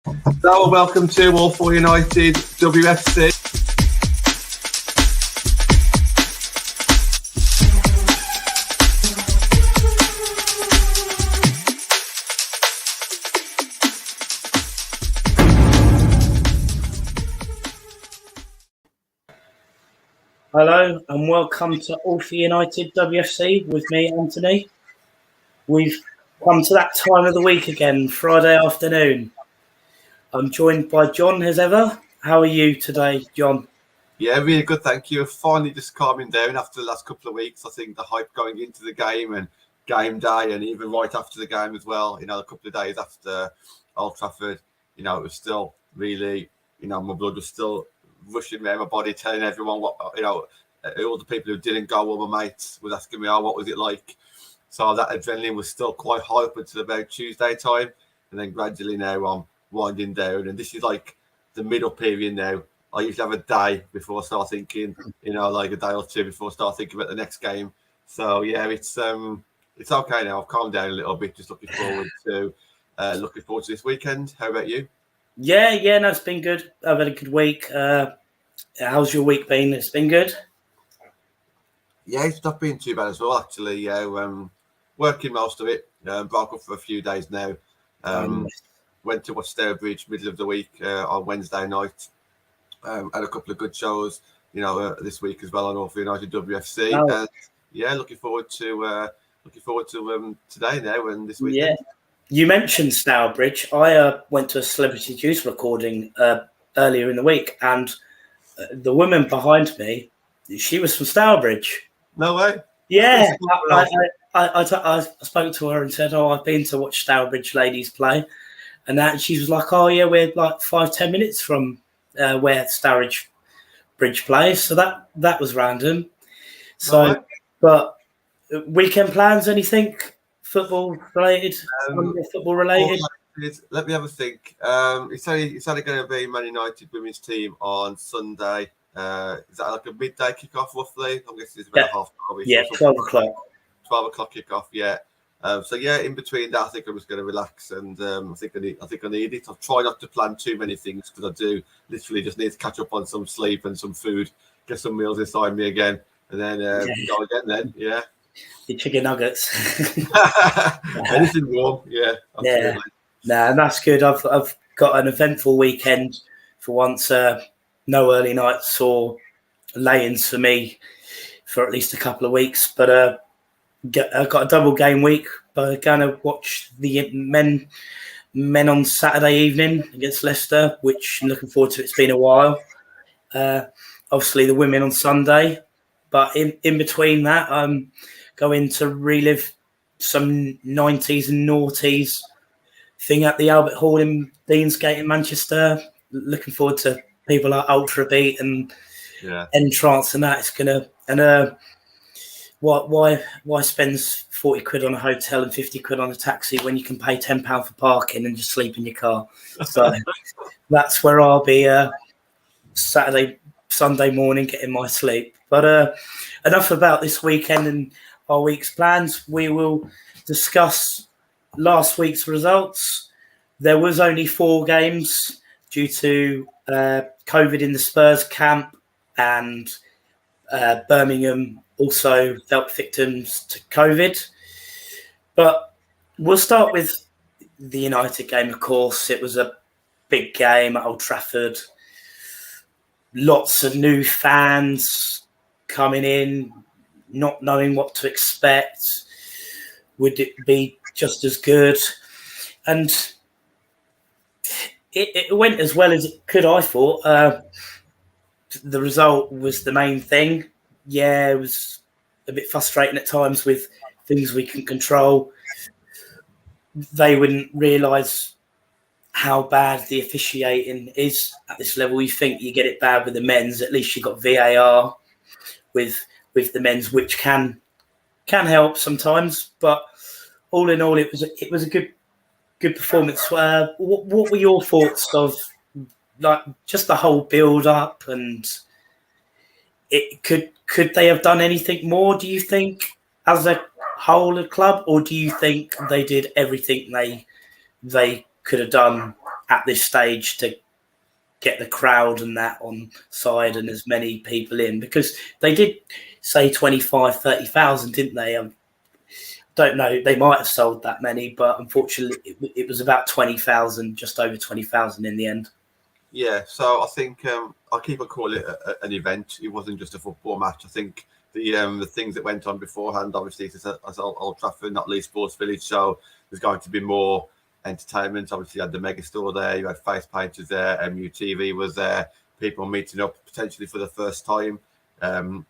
Hello, welcome to All For United WFC. Hello and welcome to All For United WFC with me, Anthony. We've come to that time of the week again, Friday afternoon. I'm joined by John as ever. How are you today, John? Yeah, really good, thank you. Finally just calming down after the last couple of weeks. I think the hype going into the game and game day and even right after the game as well, a couple of days after Old Trafford, it was still really, my blood was still rushing around my body, telling everyone what, all the people who didn't go, all my mates was asking me, what was it like? So that adrenaline was still quite high up until about Tuesday time. And then gradually now I'm winding down. And this is like the middle period now. I usually have a day before I start thinking, like a day or two before I start thinking about the next game. So yeah, it's okay now. I've calmed down a little bit. Just looking forward to this weekend. How about you? Yeah, no, it's been good. I've had a good week. How's your week been? It's been good. Yeah, it's not been too bad as well, actually. Yeah, working most of it. Broke up for a few days now. Went to watch Stourbridge middle of the week on Wednesday night. Had a couple of good shows, this week as well on All For United WFC. Oh. And yeah, looking forward to today now and this weekend. Yeah, you mentioned Stourbridge. I went to a Celebrity Juice recording earlier in the week, and the woman behind me, she was from Stourbridge. No way. Yeah, I spoke to her and said, I've been to watch Stourbridge ladies play. And that she was like, oh, yeah, we're like 5-10 minutes from where Stourbridge Bridge plays. So that was random. So, No, but weekend plans, anything football related? Football related? Let me have a think. It's only going to be Man United women's team on Sunday. Is that like a midday kickoff roughly? I'm guessing it's about half hour. Yeah, 12 o'clock. 12 o'clock kickoff, yeah. So yeah, in between that, I think I'm just going to relax, and I think I need it. I'll try not to plan too many things because I do literally just need to catch up on some sleep and some food, get some meals inside me again, and then go again. Then yeah, your chicken nuggets. Anything warm, yeah. Absolutely. Yeah, that's good. I've got an eventful weekend for once. No early nights or lay-ins for me for at least a couple of weeks, but I've got a double game week. But I'm going to watch the men on Saturday evening against Leicester, which I'm looking forward to. It's been a while. Obviously, the women on Sunday. But in between that, I'm going to relive some 90s and noughties thing at the Albert Hall in Deansgate in Manchester. Looking forward to people like Ultra Beat and Entrance and that. It's gonna why spend 40 quid on a hotel and 50 quid on a taxi when you can pay £10 for parking and just sleep in your car? So that's where I'll be Sunday morning getting my sleep. But enough about this weekend and our week's plans. We will discuss last week's results. There was only 4 games due to COVID in the Spurs camp, and Birmingham also fell victims to COVID. But we'll start with the United game, of course. It was a big game at Old Trafford. Lots of new fans coming in, not knowing what to expect. Would it be just as good? And it went as well as it could, I thought. The result was the main thing. Yeah, it was a bit frustrating at times with things we can control. They wouldn't realise how bad the officiating is at this level. You think you get it bad with the men's, at least you got VAR with the men's, which can help sometimes. But all in all, it was a good performance. What were your thoughts of like just the whole build up, and it could they have done anything more, do you think, as a whole of club, or do you think they did everything they could have done at this stage to get the crowd and that on side and as many people in, because they did say 25, 30,000, didn't they? Don't know. They might have sold that many, but unfortunately it was about 20,000, just over 20,000 in the end. Yeah, so I think I keep on calling it an event. It wasn't just a football match. I think the things that went on beforehand, obviously, it's at Old Trafford, not Leeds Sports Village, so there's going to be more entertainment. Obviously, you had the Megastore there, you had face painters there, MUTV was there, people meeting up potentially for the first time,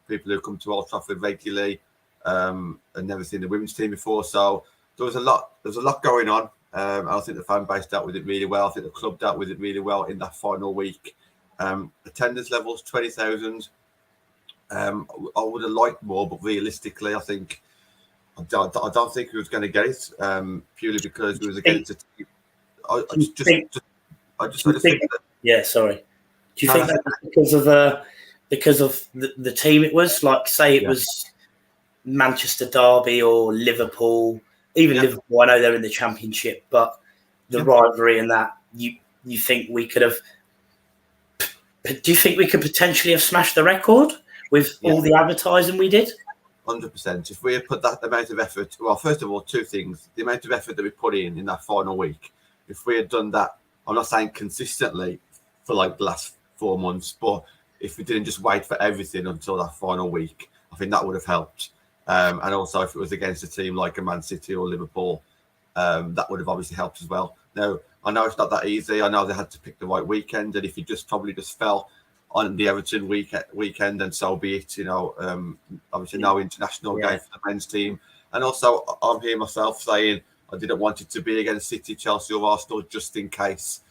people who come to Old Trafford regularly and never seen the women's team before. So there was a lot going on. I think the fan base dealt with it really well. I think the club dealt with it really well in that final week. Attendance levels 20,000. I would have liked more, but realistically, I think I don't think we was going to get it purely because we was against it. Yeah, sorry. Do you think that because of the team it was? Like, say it was Manchester Derby or Liverpool, even Liverpool. I know they're in the Championship, but the rivalry and that, you think we could have? Do you think we could potentially have smashed the record with all the advertising we did? 100%. If we had put that amount of effort, well, first of all, two things: the amount of effort that we put in that final week. If we had done that, I'm not saying consistently for like the last 4 months, but if we didn't just wait for everything until that final week, I think that would have helped. And also, if it was against a team like a Man City or Liverpool, that would have obviously helped as well. Now, I know it's not that easy. I know they had to pick the right weekend, and if you probably fell on the Everton weekend, and so be it. Obviously no international game for the men's team, and also I'm here myself saying I didn't want it to be against City, Chelsea, or Arsenal just in case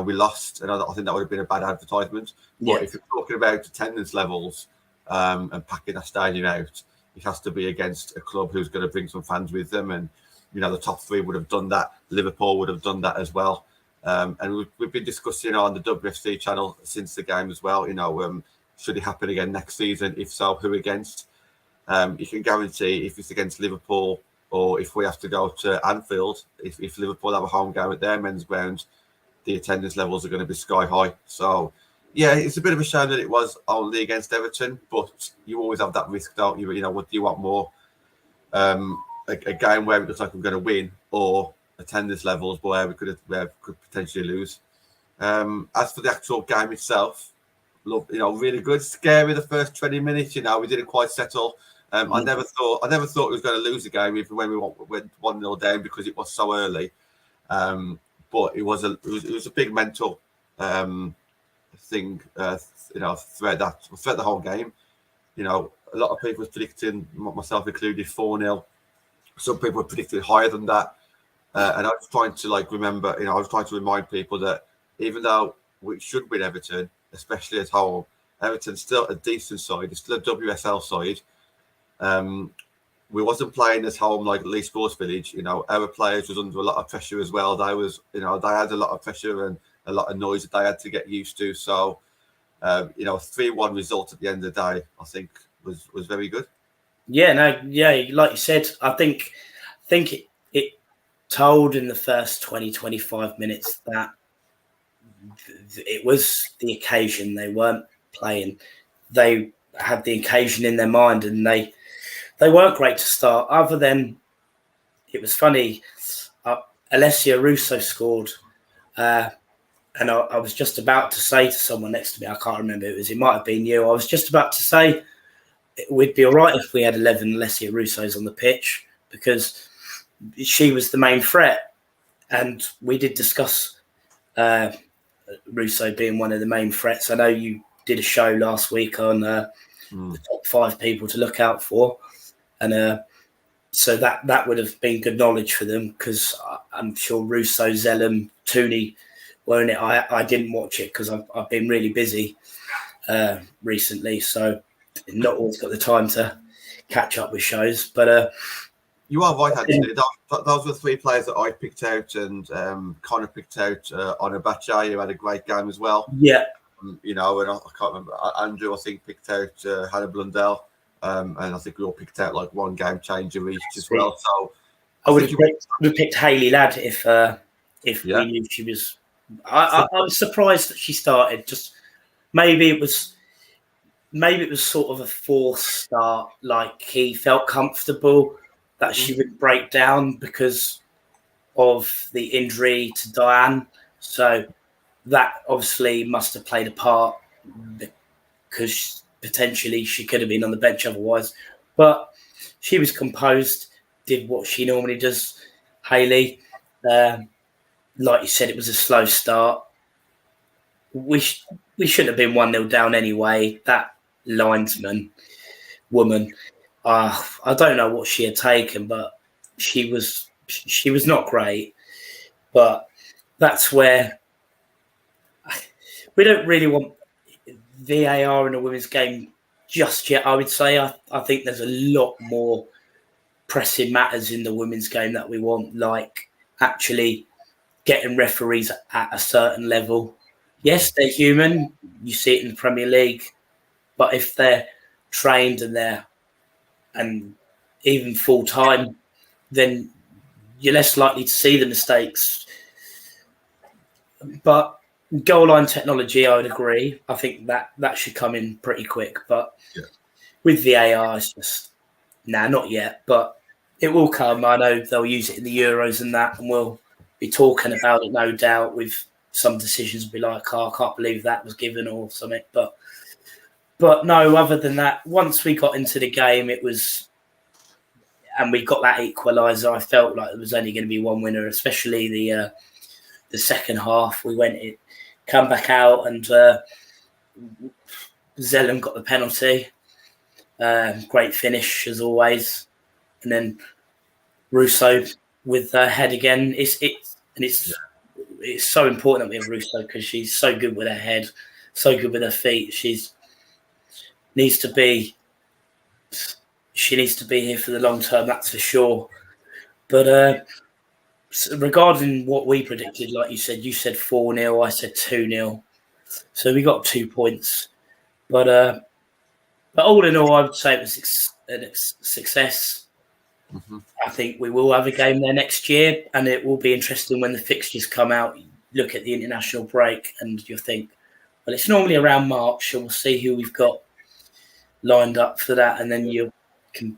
we lost, and I think that would have been a bad advertisement. But if you're talking about attendance levels and packing a stadium out, it has to be against a club who's going to bring some fans with them, and the top three would have done that. Liverpool would have done that as well. And we've been discussing on the WFC channel since the game as well. Should it happen again next season? If so, who against? You can guarantee if it's against Liverpool or if we have to go to Anfield, if Liverpool have a home game at their men's ground, the attendance levels are going to be sky high. So, yeah, it's a bit of a shame that it was only against Everton, but you always have that risk, don't you? What do you want more? A game where it looks like we're going to win, or attendance levels where we could potentially lose. As for the actual game itself, really good, scary the first 20 minutes. We didn't quite settle. I never thought we was going to lose the game even when we went 1-0 down because it was so early. But it was a big mental thing. Throughout the whole game. A lot of people were predicting, myself included, 4-0. Some people were predicting higher than that. And I was trying to remember, I was trying to remind people that even though we should win Everton, especially at home, Everton's still a decent side. It's still a WSL side. We wasn't playing at home like Leeds Sports Village. Our players was under a lot of pressure as well. They had a lot of pressure and a lot of noise that they had to get used to. So, a 3-1 result at the end of the day, I think was very good. Like you said, I think it told in the first 20-25 minutes that it was the occasion. They weren't playing. They had the occasion in their mind, and they weren't great to start. Other than, it was funny, Alessia Russo scored, and I was just about to say to someone next to me, I can't remember who it was, it might have been you, I was just about to say we'd be all right if we had 11 Alessia Russos on the pitch, because she was the main threat. And we did discuss Russo being one of the main threats. I know you did a show last week on the top 5 people to look out for. And so that would have been good knowledge for them, because I'm sure Russo, Zellum, Tooney were in it. I didn't watch it because I've been really busy recently, so not always got the time to catch up with shows. But you are right, actually. Those were the 3 players that I picked out, and Connor picked out Onabacha, who had a great game as well. Yeah. And I can't remember. Andrew, I think, picked out Hannah Blundell, and I think we all picked out like one game changer each as well. So I would have picked Hayley Ladd if we knew she was I was surprised that she started. Just maybe it was sort of a forced start. Like he felt comfortable that she would break down because of the injury to Diane. So that obviously must have played a part because potentially she could have been on the bench otherwise. But she was composed, did what she normally does. Hayley, like you said, it was a slow start. We should have been 1-0 down anyway. That linesman woman, I don't know what she had taken, but she was not great. But that's where we don't really want VAR in a women's game just yet. I would say I think there's a lot more pressing matters in the women's game that we want, like actually getting referees at a certain level. Yes, they're human. You see it in the Premier League, but if they're trained and even full time, then you're less likely to see the mistakes. But goal line technology, I would agree. I think that should come in pretty quick. But with VAR, it's just not yet. But it will come. I know they'll use it in the Euros and that, and we'll be talking about it, no doubt. With some decisions, be like, "Oh, I can't believe that was given" or something. But no, other than that, once we got into the game, it was, and we got that equaliser. I felt like there was only going to be one winner, especially the second half. We come back out, and Zellum got the penalty. Great finish as always, and then Russo with her head again. It's so important that we have Russo because she's so good with her head, so good with her feet. She needs to be here for the long term, that's for sure. But regarding what we predicted, like you said 4-0, I said 2-0. So we got 2 points. But all in all, I would say it was a success. Mm-hmm. I think we will have a game there next year, and it will be interesting when the fixtures come out. Look at the international break, and you'll think, well, it's normally around March, and we'll see who we've got lined up for that, and then you can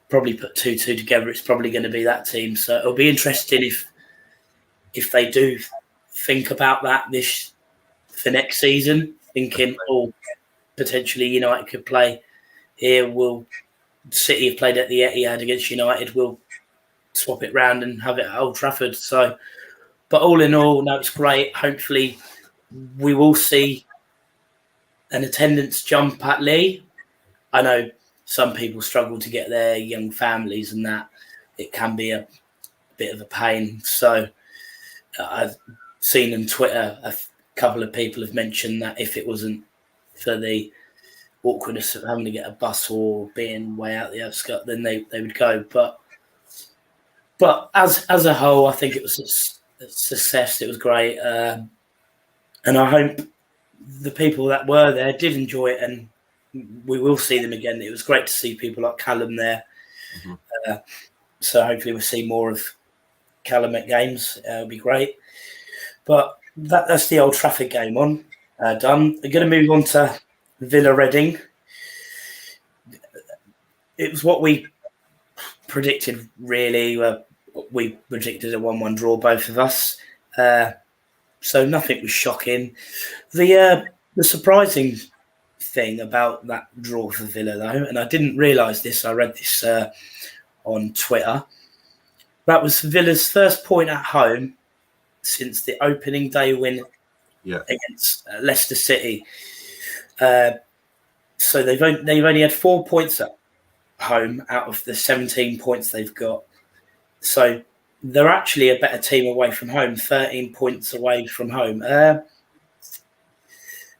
probably put 2-2 together. It's probably going to be that team. So it'll be interesting if they do think about that for next season, thinking, potentially United could play here. City have played at the Etihad against United. We'll swap it round and have it at Old Trafford. So, but all in all, no, it's great. Hopefully, we will see an attendance jump at Lee. I know some people struggle to get their young families, and that it can be a bit of a pain. So, I've seen on Twitter a couple of people have mentioned that if it wasn't for the awkwardness of having to get a bus or being way out the outskirts, then they would go. But as a whole, I think it was a success. It was great, and I hope the people that were there did enjoy it, and we will see them again. It was great to see people like Callum there. Mm-hmm. So hopefully we'll see more of Callum at games. It'll be great. But that's the Old Trafford game done. We're going to move on to Villa Reading. It was what we predicted, really. We predicted a 1-1 draw, both of us. So nothing was shocking. The surprising thing about that draw for Villa, though, and I didn't realise this, I read this on Twitter, that was Villa's first point at home since the opening day win against Leicester City. So they've only had 4 points at home out of the 17 points they've got. So they're actually a better team away from home, 13 points away from home.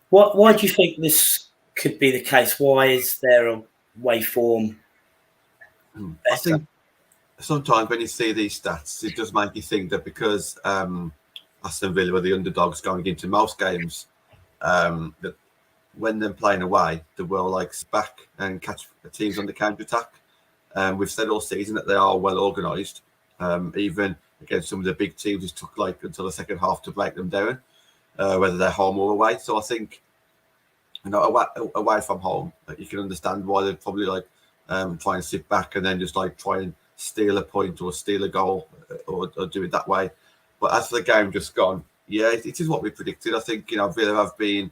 Why do you think this could be the case? Why is their away form better? I think sometimes when you see these stats, it does make you think that because Aston Villa were the underdogs going into most games, that when they're playing away, they will back and catch teams on the counter attack. We've said all season that they are well organised. Even against some of the big teams. It took like until the second half to break them down, whether they're home or away. So I think, away from home, you can understand why they're probably like try and sit back and then just like try and steal a point or steal a goal or do it that way. But as for the game just gone, yeah, it is what we predicted. I think, Villa have been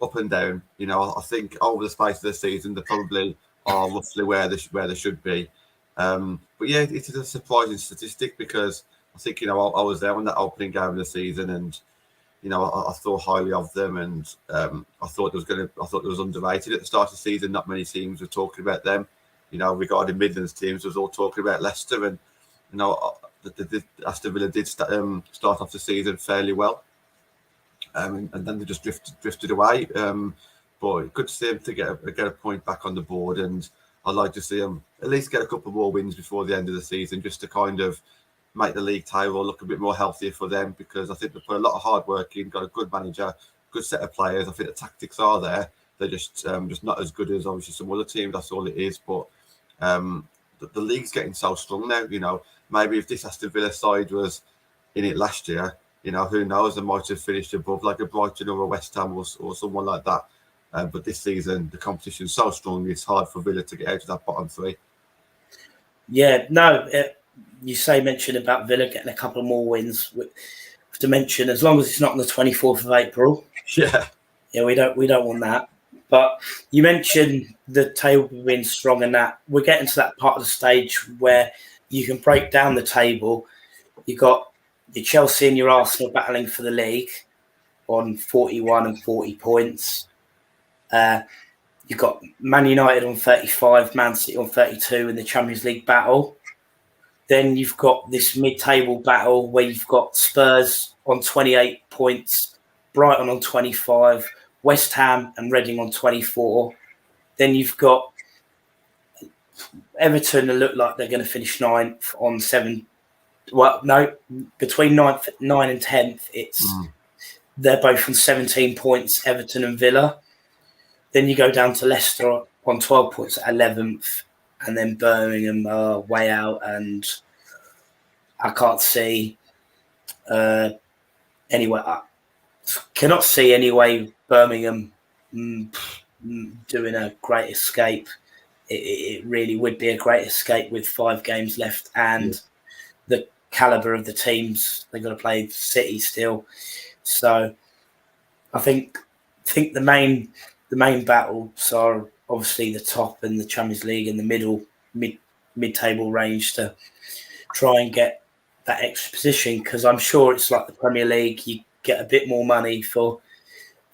up and down. I think over the space of the season, they probably are roughly where they should be. But yeah, it is a surprising statistic because I think, I was there on that opening game of the season and, I thought highly of them, and I thought it was underrated at the start of the season. Not many teams were talking about them. Regarding Midlands teams, was all talking about Leicester, and Aston Villa did start off the season fairly well, and then they just drifted away. But good to see them to get a point back on the board, and I'd like to see them at least get a couple more wins before the end of the season, just to kind of make the league table look a bit more healthier for them, because I think they put a lot of hard work in, got a good manager, good set of players. I think the tactics are there. They're just not as good as obviously some other teams. That's all it is. But the league's getting so strong now. Maybe if this Aston Villa side was in it last year, who knows? They might have finished above like a Brighton or a West Ham or someone like that. But this season, the competition's so strong, it's hard for Villa to get out of that bottom three. Yeah, no, you mentioned about Villa getting a couple more wins. To mention, as long as it's not on the 24th of April. Yeah, we don't want that. But you mentioned the table being strong, and that we're getting to that part of the stage where you can break down the table. You got your Chelsea and your Arsenal battling for the league on 41 and 40 points. You've got Man United on 35, Man City on 32 in the Champions League battle. Then you've got this mid-table battle where you've got Spurs on 28 points, Brighton on 25, West Ham and Reading on 24. Then you've got Everton that look like they're going to finish ninth on 7. Well, no, between 9 and 10th, they're both on 17 points, Everton and Villa. Then you go down to Leicester on 12 points at 11th, and then Birmingham are way out, and I can't see anyway. I cannot see anyway Birmingham doing a great escape. It really would be a great escape with 5 games left, and the calibre of the teams they've got to play City still. So I think the main battles are obviously the top and the Champions League and the mid-table range to try and get that extra position, because I'm sure it's like the Premier League. You get a bit more money for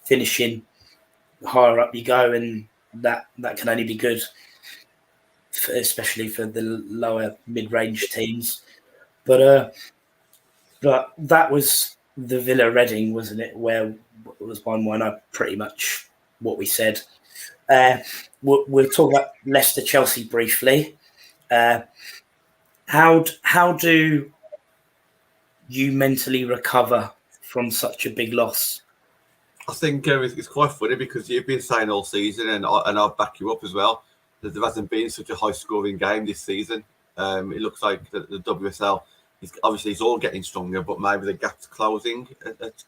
finishing higher up you go, and that can only be good, especially for the lower mid-range teams. But that was the Villa Reading, wasn't it? Where it was 1-1 pretty much what we said. We'll talk about Leicester Chelsea briefly. How do you mentally recover from such a big loss? I think it's quite funny because you've been saying all season, and I'll back you up as well, that there hasn't been such a high-scoring game this season. It looks like the WSL is all getting stronger, but maybe the gap's closing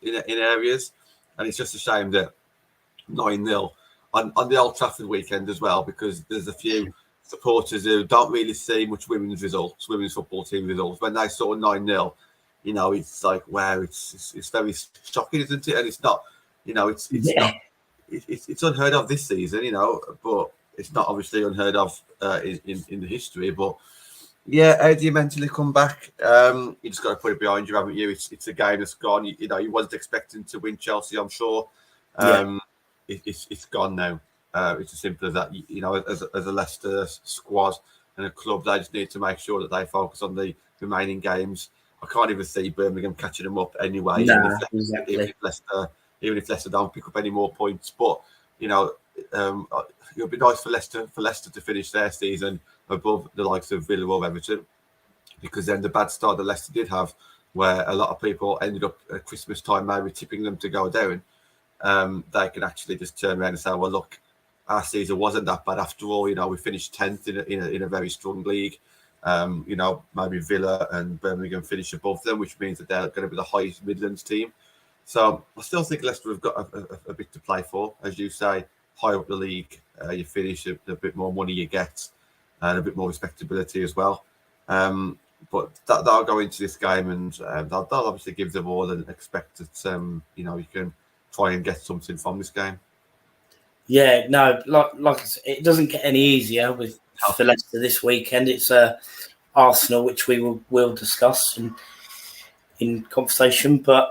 in areas, and it's just a shame that 9-0 on the Old Trafford weekend as well, because there's a few supporters who don't really see much women's football team results. When they saw 9-0, it's like, wow, it's very shocking, isn't it? And it's not, it's unheard of this season, but it's not obviously unheard of in the history. But yeah, how do you mentally come back? You just got to put it behind you, haven't you? It's a game that's gone. You wasn't expecting to win Chelsea, I'm sure. It's gone now. It's as simple as that. As a Leicester squad and a club, they just need to make sure that they focus on the remaining games. I can't even see Birmingham catching them up anyway. Even if Leicester don't pick up any more points, but it'll be nice for Leicester to finish their season above the likes of Villa or Everton, because then the bad start that Leicester did have, where a lot of people ended up at Christmas time maybe tipping them to go down, they can actually just turn around and say, well, look, our season wasn't that bad after all. We finished 10th in a very strong league. Maybe Villa and Birmingham finish above them, which means that they're going to be the highest Midlands team. So I still think Leicester have got a bit to play for. As you say, higher up the league, you finish, a bit more money you get, and a bit more respectability as well. But they'll go into this game, and they'll obviously give them all and expect that you can try and get something from this game. Yeah, no, like it doesn't get any easier for Leicester this weekend. It's Arsenal, which we will discuss in conversation. But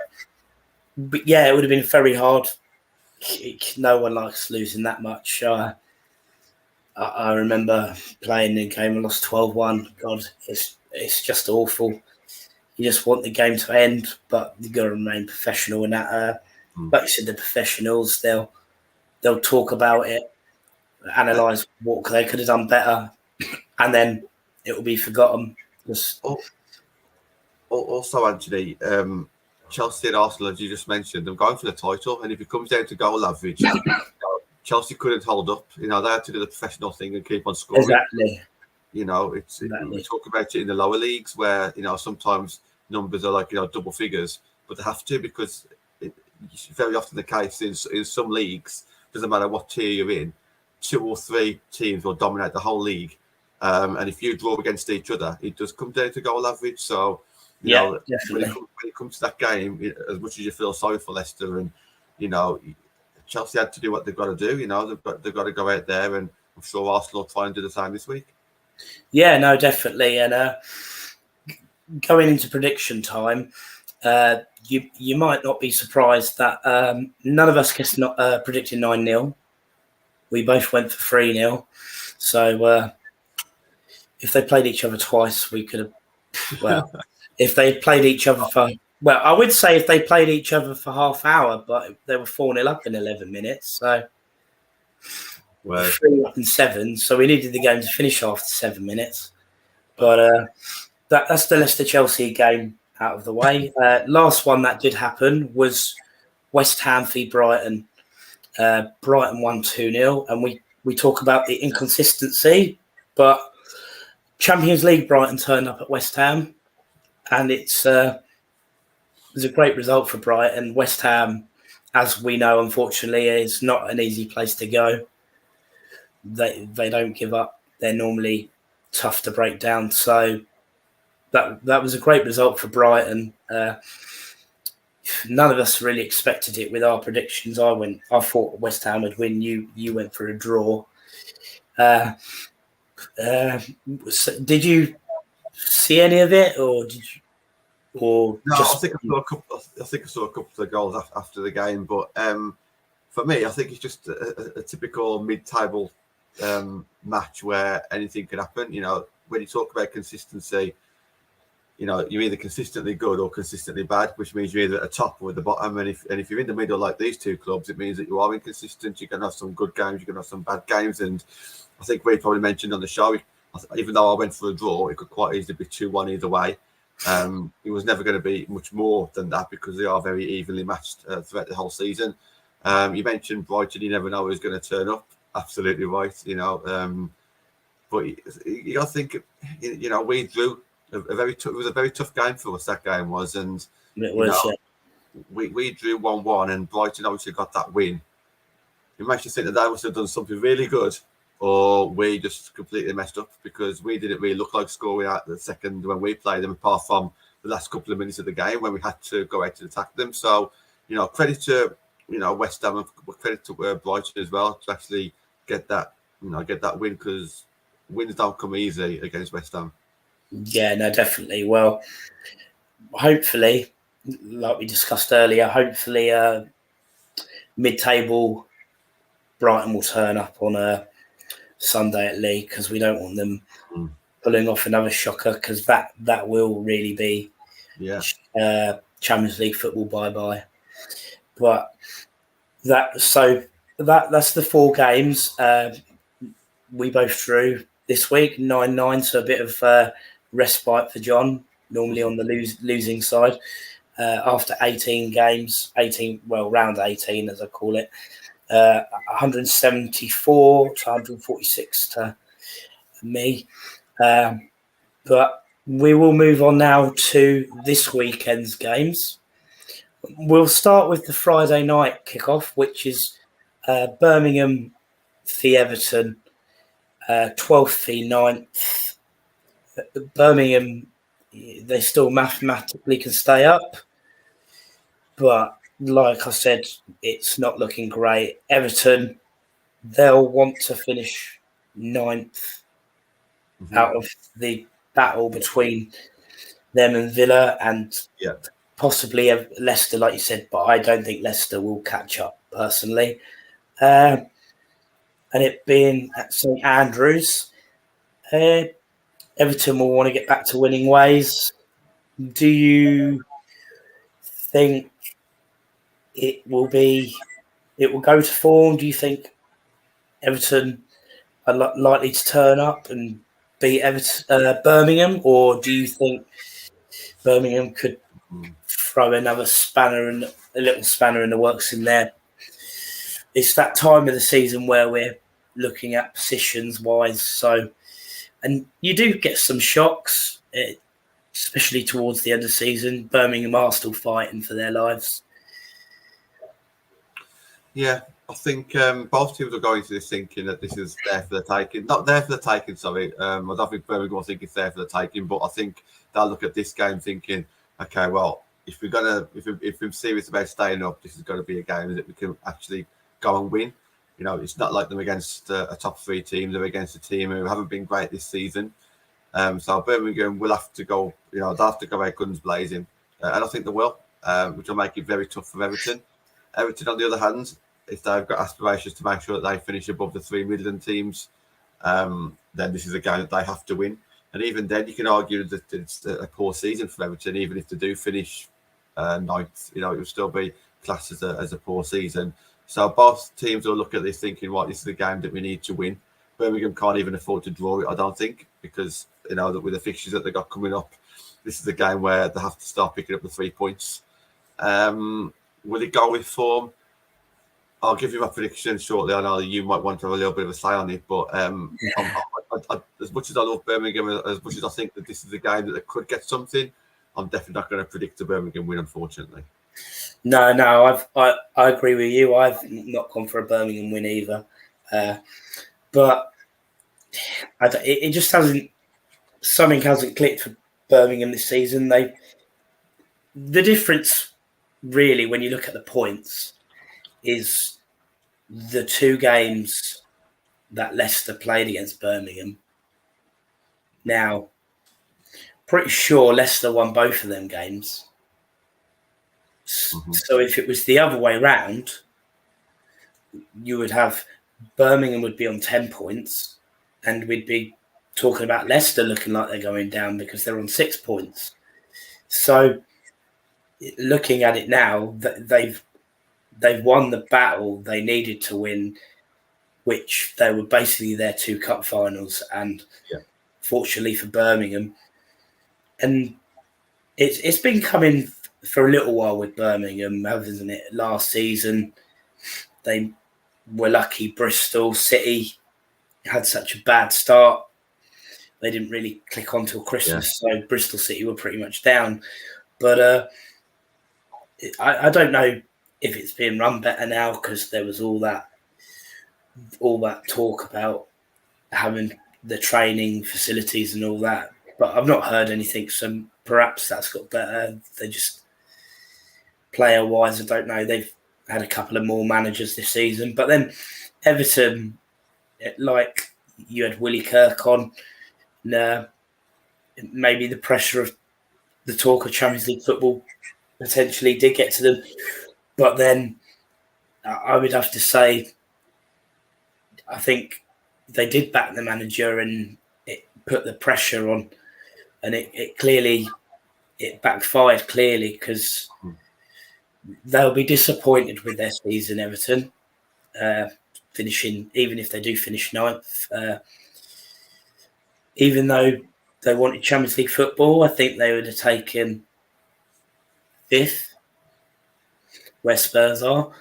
yeah, it would have been very hard. No one likes losing that much. I remember playing the game and lost 12-1. God, it's just awful. You just want the game to end, but you've got to remain professional in that. Like you said, the professionals, they'll talk about it, analyse what they could have done better, and then it will be forgotten. Also, Anthony, Chelsea and Arsenal, as you just mentioned, they're going for the title, and if it comes down to goal average, Chelsea couldn't hold up. They had to do the professional thing and keep on scoring. Exactly. We talk about it in the lower leagues where sometimes numbers are like double figures, but they have to because it's very often the case in some leagues. Doesn't matter what tier you're in, 2 or 3 teams will dominate the whole league, and if you draw against each other, it does come down to goal average. So definitely. When it comes to that game, as much as you feel sorry for Leicester, and Chelsea had to do what they've got to do. They've got to go out there, and I'm sure Arsenal will try and do the same this week. Yeah, no, definitely. And going into prediction time, you might not be surprised that none of us predicted 9-0. We both went for 3-0. So if they played each other twice, we could have. Well, if they played each other I would say if they played each other for half hour, but they were 4-0 up in 11 minutes. So 3 up in 7. So we needed the game to finish after 7 minutes. But that's the Leicester Chelsea game out of the way. Last one that did happen was West Ham v Brighton. Brighton won 2-0, and we talk about the inconsistency, but Champions League Brighton turned up at West Ham, and it was a great result for Brighton. West Ham, as we know, unfortunately, is not an easy place to go. They don't give up. They're normally tough to break down. So that was a great result for Brighton. None of us really expected it with our predictions. I thought West Ham would win. You went for a draw. Did you see any of it, or did you? Or no, I think I saw a couple of goals after the game, but for me, I think it's just a typical mid-table match where anything can happen. When you talk about consistency, you're either consistently good or consistently bad, which means you're either at the top or at the bottom. And if you're in the middle like these two clubs, it means that you are inconsistent. You're going to have some good games, you're going to have some bad games. And I think we probably mentioned on the show, even though I went for a draw, it could quite easily be 2-1 either way. It was never going to be much more than that because they are very evenly matched throughout the whole season. You mentioned Brighton, you never know who's going to turn up. Absolutely right, but you got to think, we drew it was a very tough game for us. That game was, and it was. We drew 1-1, and Brighton obviously got that win. It makes you think that they must have done something really good, or we just completely messed up because we didn't really look like scoring out the second when we played them, apart from the last couple of minutes of the game when we had to go out to attack them. So, credit to West Ham and credit to Brighton as well to actually get that win, because wins don't come easy against West Ham. Yeah, no, definitely. Well, hopefully, like we discussed earlier, mid-table Brighton will turn up on a Sunday at League, because we don't want them pulling off another shocker, because that will really be Champions League football bye-bye. But that's the 4 games we both drew this week, 9-9, so a bit of respite for John, normally on the losing side, after 18 games, round 18 as I call it, 174 to 146 to me. But we will move on now to this weekend's games. We'll start with the Friday night kickoff, which is Birmingham v Everton, 12th v 9th. Birmingham, they still mathematically can stay up. But like I said, it's not looking great. Everton, they'll want to finish 9th out of the battle between them and Villa and possibly Leicester, like you said, but I don't think Leicester will catch up personally. And it being at St Andrews, Everton will want to get back to winning ways. Do you think it will go to form? Do you think Everton are likely to turn up and beat Birmingham, or do you think Birmingham could throw a little spanner in the works in there? It's that time of the season where we're looking at positions wise, and you do get some shocks, especially towards the end of the season. Birmingham are still fighting for their lives. Yeah, I think both teams are going to this thinking that this is there for the taking. Not there for the taking, sorry. I don't think Birmingham will think it's there for the taking, but I think they'll look at this game thinking, okay, well, if we're serious about staying up, this is going to be a game that we can actually go and win. You know, it's not like them against a top 3 team. They're against a team who haven't been great this season. So Birmingham will have to go, they'll have to go out guns blazing. And I think they will, which will make it very tough for Everton. Everton, on the other hand, if they've got aspirations to make sure that they finish above the 3 Midland teams, then this is a game that they have to win. And even then, you can argue that it's a poor season for Everton, even if they do finish 9th. It will still be classed as a poor season. So both teams will look at this thinking, right, this is a game that we need to win. Birmingham can't even afford to draw it, I don't think, because, that with the fixtures that they've got coming up, this is a game where they have to start picking up the 3 points. Will it go with form? I'll give you my prediction shortly. I know you might want to have a little bit of a say on it, but as much as I love Birmingham, as much as I think that this is a game that they could get something, I'm definitely not going to predict a Birmingham win, unfortunately. No, I agree with you. I've not gone for a Birmingham win either, but it just hasn't. Something hasn't clicked for Birmingham this season. The difference, really, when you look at the points, is the 2 games that Leicester played against Birmingham. Now, pretty sure Leicester won both of them games. So if it was the other way round, you would have Birmingham would be on 10 points, and we'd be talking about Leicester looking like they're going down because they're on 6 points. So looking at it now, they've won the battle they needed to win, which they were basically their 2 cup finals, and fortunately for Birmingham, and it's been coming for a little while with Birmingham, hasn't it? Last season, they were lucky. Bristol City had such a bad start. They didn't really click on till Christmas, so Bristol City were pretty much down. But I don't know if it's being run better now because there was all that talk about having the training facilities and all that. But I've not heard anything, so perhaps that's got better. They just player-wise, I don't know. They've had a couple of more managers this season. But then Everton, like you had Willie Kirk on, maybe the pressure of the talk of Champions League football potentially did get to them. But then I would have to say, I think they did back the manager and it put the pressure on, and it backfired clearly because they'll be disappointed with their season, Everton, finishing, even if they do finish 9th. Even though they wanted Champions League football, I think they would have taken 5th, where Spurs are.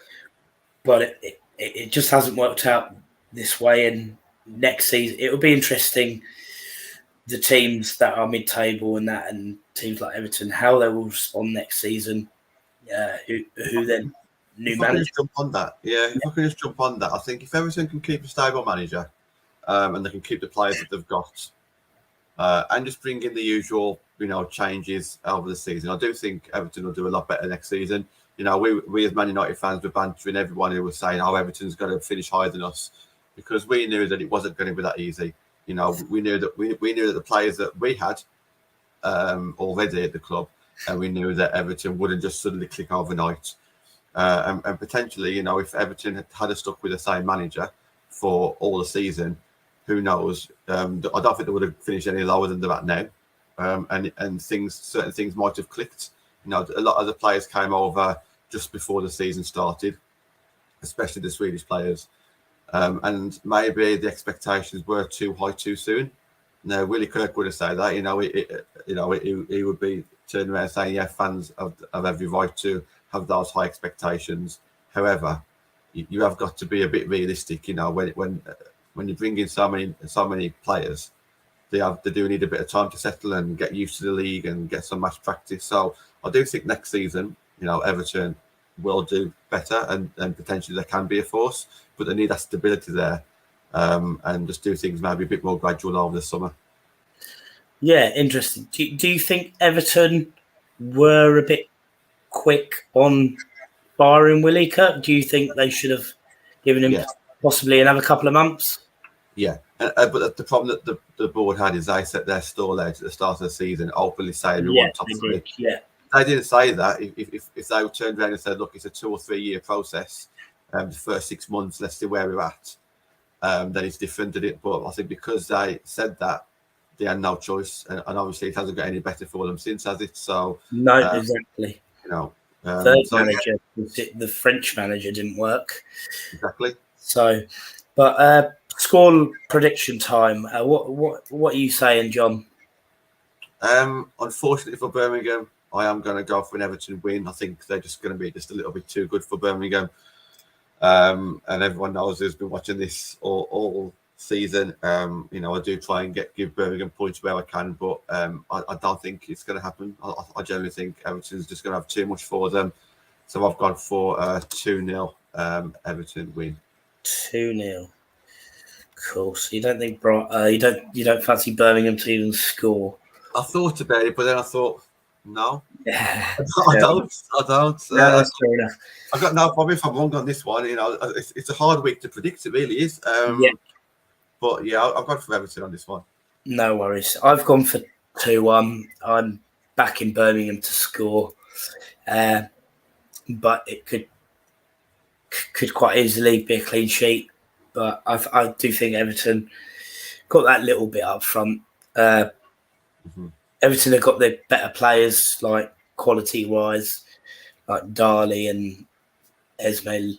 But it just hasn't worked out this way. And next season, it will be interesting the teams that are mid-table and teams like Everton, how they will respond next season. Who then new If I can manager? just jump on that, if I can just jump on that, I think if Everton can keep a stable manager, and they can keep the players that they've got, and just bring in the usual, changes over the season, I do think Everton will do a lot better next season. We as Man United fans were bantering everyone who was saying, "Oh, Everton's going to finish higher than us," because we knew that it wasn't going to be that easy. We knew that we knew that the players that we had already at the club, and we knew that Everton wouldn't just suddenly click overnight. And potentially, if Everton had stuck with the same manager for all the season, who knows? I don't think they would have finished any lower than they're at now. And certain things might have clicked. A lot of the players came over just before the season started, especially the Swedish players. And maybe the expectations were too high too soon. No, Willie Kirk wouldn't say that. He would be turning around saying, "Yeah, fans have every right to have those high expectations." However, you have got to be a bit realistic. When you bring in so many players, they do need a bit of time to settle and get used to the league and get some match practice. So I do think next season, Everton will do better and potentially they can be a force, but they need that stability there, and just do things maybe a bit more gradual over the summer. Yeah, interesting. Do you think Everton were a bit quick on firing Willie Kirk? Do you think they should have given him possibly another couple of months? Yeah, but the problem that the board had is they set their stall out at the start of the season, openly saying we want top three. They didn't say that. If they turned around and said, "Look, it's a 2 or 3 year process, the first 6 months, let's see where we're at," then it's different, did it? But I think because they said that, they had no choice, and obviously it hasn't got any better for them since, has it? So no, exactly. Third manager, the French manager didn't work. Exactly. So, but score prediction time. What are you saying, John? Unfortunately for Birmingham, I am going to go for an Everton win. I think they're just going to be just a little bit too good for Birmingham. And everyone knows who's been watching this all season. I do try and give Birmingham points where I can, but I don't think it's going to happen. I generally think Everton's just going to have too much for them. So I've gone for 2-0 Everton win. 2-0. Cool. So you don't think you don't fancy Birmingham to even score? I thought about it, but then I thought, no. Yeah, I don't. No, that's fair enough. I've got no problem if I'm wrong on this one. It's a hard week to predict. It really is. But yeah, I've gone for Everton on this one. No worries. I've gone for 2-1. I'm backing Birmingham to score, but it could quite easily be a clean sheet. But I do think Everton got that little bit up front. Everton have got their better players, like quality-wise, like Darley and Esmail,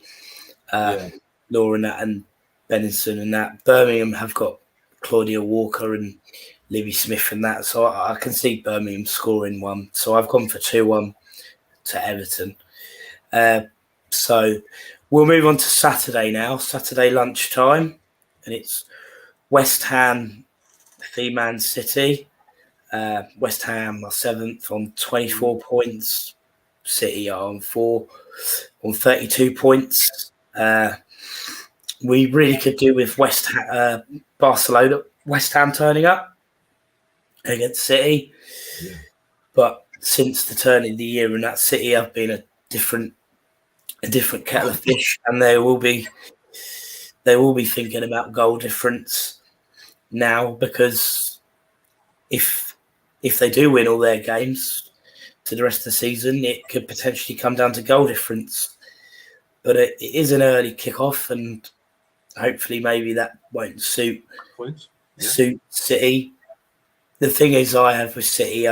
Laura and Benenson and that. Birmingham have got Claudia Walker and Libby Smith and that. So I can see Birmingham scoring one. So I've gone for 2-1 to Everton. So we'll move on to Saturday now, Saturday lunchtime. And it's West Ham v Man City. West Ham are 7th on 24 points. City are on 4 on 32 points. We really could do with West Ham turning up against City. Yeah. But since the turn of the year and that, City have been a different kettle of fish, and they will be thinking about goal difference now, because if they do win all their games to the rest of the season, it could potentially come down to goal difference. But it is an early kickoff, and hopefully maybe that won't suit City. The thing is, I have with City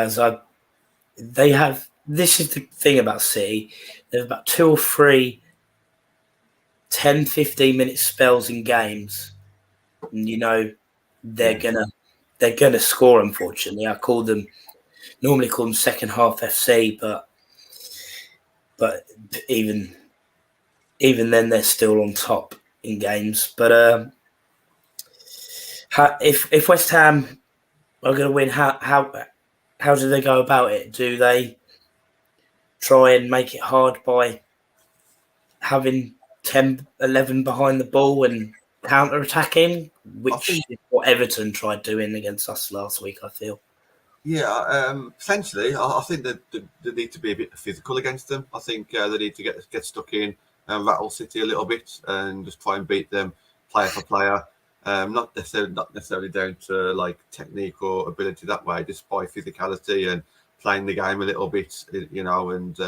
this is the thing about City. There's about 2 or 3 10-15 minute spells in games, and they're gonna score. Unfortunately, I normally call them second half FC, but even then they're still on top in games. But if West Ham are going to win, how do they go about it? Do they try and make it hard by having 10, 11 behind the ball and counter-attacking, which is what Everton tried doing against us last week, I feel? Yeah, potentially. I think that they need to be a bit physical against them. I think they need to get stuck in and rattle City a little bit and just try and beat them player for player. Not necessarily down to like technique or ability that way, just by physicality and playing the game a little bit, And